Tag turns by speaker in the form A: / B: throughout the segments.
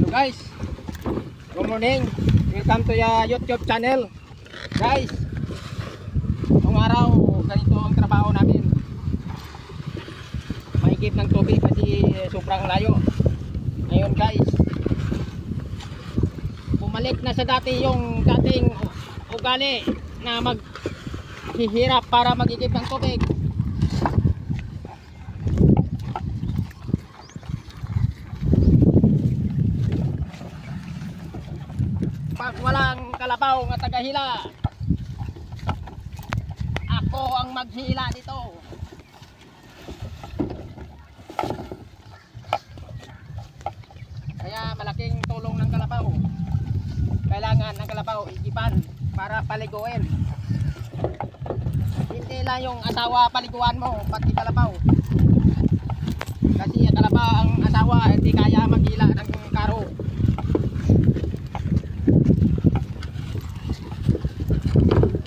A: Guys, good morning. Welcome to your YouTube channel. Guys, ngayong araw, ganito ang trabaho namin. Mahigip ng tubig kasi sobrang layo. Ngayon guys, bumalik na sa dati yung dating ugali na maghihirap para magigip ng tubig. Pag walang kalabaw nga tagahila, ako ang maghila dito. Kaya malaking tulong ng kalabaw. Kailangan ng kalabaw igipan para paliguin. Hindi lang yung asawa paliguan mo, pati kalabaw. Kasi ang asawa hindi kaya maghila ng karo.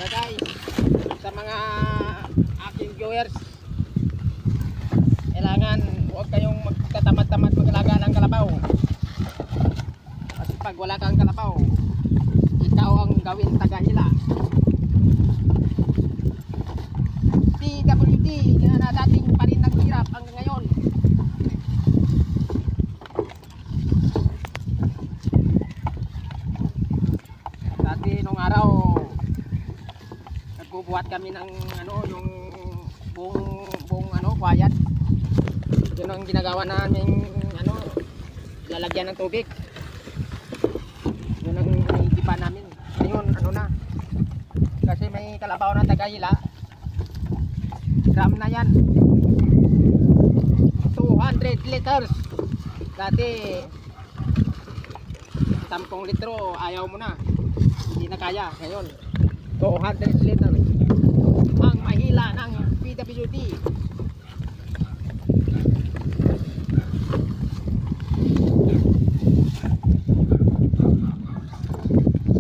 A: So guys, sa mga aking viewers, kailangan huwag kayong magtatamad-tamad mag-alaga ng kalabaw. Kasi pag wala kang kalabaw, ikaw ang gawin tagahila. PWD na dating pa rin naghirap hanggang ngayon. Dati nung araw, nagbubuhat kami ng yung buong kwayat. Yun ang ginagawa namin lalagyan ng tubig. Yun ang iniigipan namin. Ngayon na, kasi may kalabaw na tagahila, gram na yan, 200 liters. Dati 10 litro ayaw mo na, hindi na kaya. Ngayon 200 liters ang mahila ng